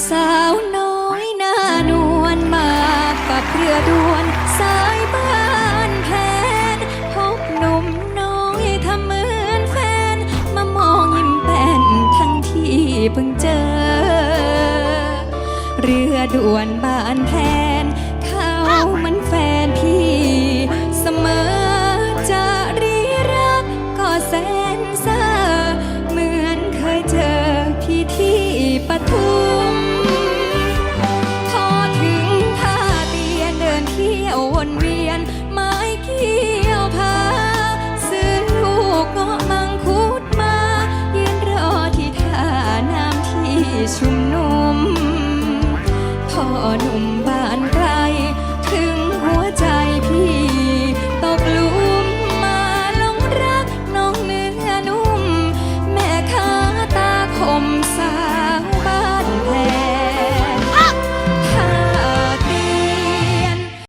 สาวน้อยหน้านวลมากับเรือด่วนสายบ้านแพนพบหนุ่มน้อยทำเหมือนแฟนมามองยิ้มแป้นทั้งที่เพิ่งเจอเรือด่วนบ้านแพนเขามันแฟนพี่เสมอจะรีรักก็แสนเซอเหมือนเคยเจอพี่ที่ปทุมพอถึงท่าเตียนเดินเที่ยววนเวียนไม้เกี่ยวพาซื้อลูกเงาะมังคุดมายืนรอที่ท่าน้ำที่ชุ่มนุ่มพ่อหนุ่มบ้านไกล